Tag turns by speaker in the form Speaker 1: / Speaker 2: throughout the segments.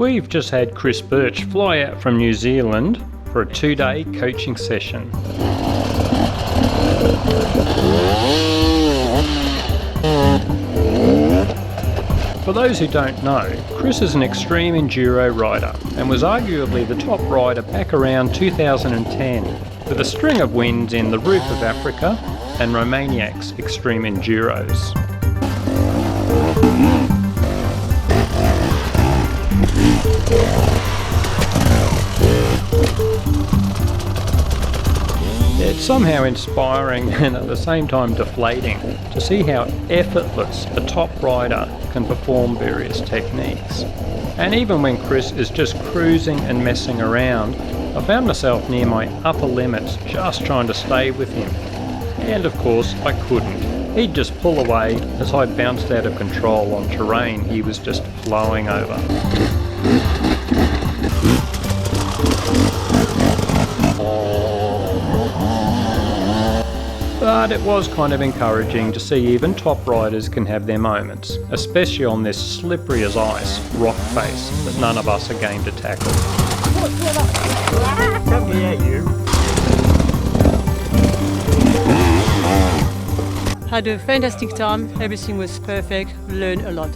Speaker 1: We've just had Chris Birch fly out from New Zealand for a 2-day coaching session. For those who don't know, Chris is an extreme enduro rider and was arguably the top rider back around 2010, with a string of wins in the Roof of Africa and Romaniac's Extreme Enduros. It's somehow inspiring and at the same time deflating to see how effortless a top rider can perform various techniques. And even when Chris is just cruising and messing around, I found myself near my upper limits just trying to stay with him. And of course I couldn't. He'd just pull away as I bounced out of control on terrain he was just flowing over. But it was kind of encouraging to see even top riders can have their moments, especially on this slippery as ice rock face that none of us are game to tackle.
Speaker 2: Come here, you.
Speaker 3: Had a fantastic time, everything was perfect, learned a lot.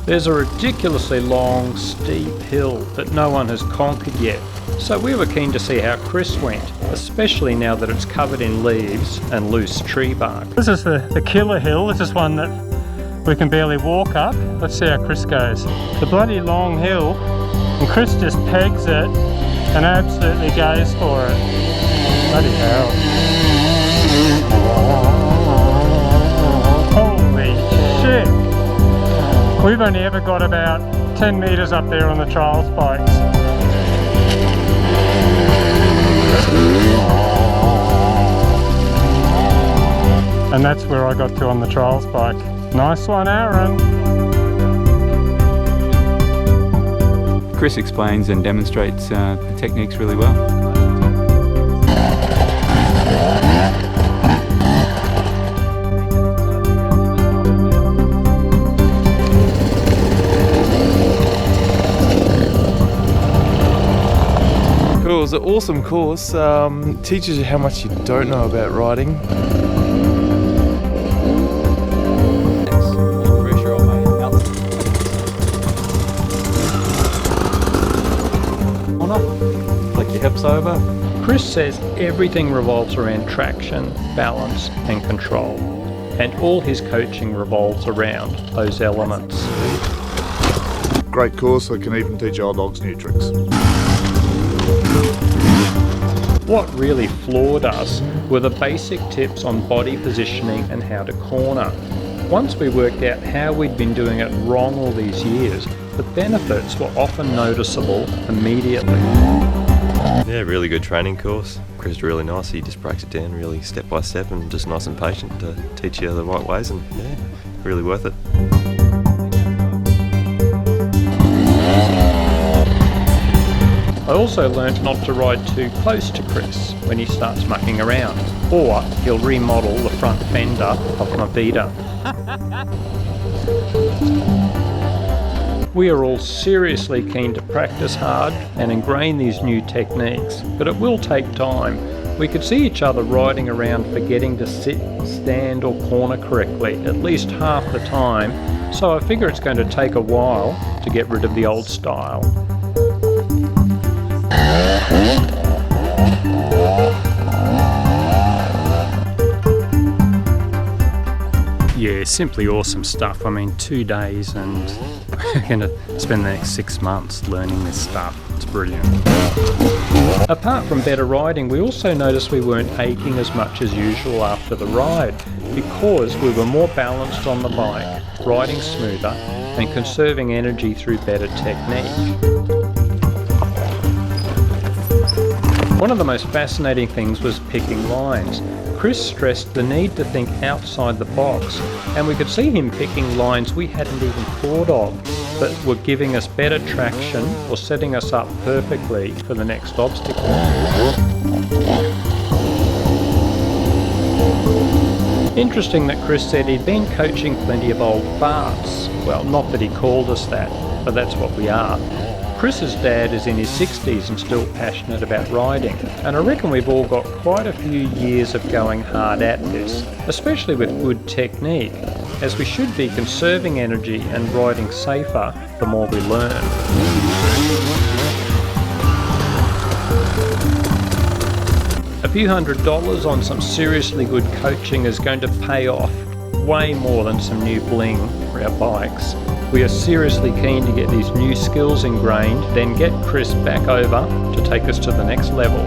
Speaker 1: There's a ridiculously long, steep hill that no one has conquered yet, so we were keen to see how Chris went, especially now that it's covered in leaves and loose tree bark.
Speaker 2: This is the killer hill. This is one that we can barely walk up. Let's see how Chris goes. The bloody long hill, and Chris just pegs it and absolutely goes for it. Bloody hell. Holy shit! We've only ever got about 10 metres up there on the trials bikes. And that's where I got to on the trials bike. Nice one, Aaron.
Speaker 4: Chris explains and demonstrates the techniques really well.
Speaker 5: It was an awesome course. Teaches you how much you don't know about riding.
Speaker 4: Flick your hips over.
Speaker 1: Chris says everything revolves around traction, balance and control, and all his coaching revolves around those elements.
Speaker 6: Great course that can even teach old dogs new tricks.
Speaker 1: What really floored us were the basic tips on body positioning and how to corner. Once we worked out how we'd been doing it wrong all these years, the benefits were often noticeable immediately.
Speaker 7: Yeah, really good training course. Chris is really nice. He just breaks it down really step by step and just nice and patient to teach you the right ways, and yeah, really worth it.
Speaker 1: I also learnt not to ride too close to Chris when he starts mucking around, or he'll remodel the front fender of my Vita. We are all seriously keen to practice hard and ingrain these new techniques, but it will take time. We could see each other riding around forgetting to sit, stand or corner correctly at least half the time, so I figure it's going to take a while to get rid of the old style. Yeah, simply awesome stuff. I mean, 2 days and we're going to spend the next 6 months learning this stuff. It's brilliant. Apart from better riding, we also noticed we weren't aching as much as usual after the ride because we were more balanced on the bike, riding smoother and conserving energy through better technique. One of the most fascinating things was picking lines. Chris stressed the need to think outside the box, and we could see him picking lines we hadn't even thought of, but were giving us better traction or setting us up perfectly for the next obstacle. Interesting that Chris said he'd been coaching plenty of old farts. Well, not that he called us that, but that's what we are. Chris's dad is in his 60s and still passionate about riding, and I reckon we've all got quite a few years of going hard at this, especially with good technique, as we should be conserving energy and riding safer the more we learn. A few $100s on some seriously good coaching is going to pay off way more than some new bling for our bikes. We are seriously keen to get these new skills ingrained, then get Chris back over to take us to the next level.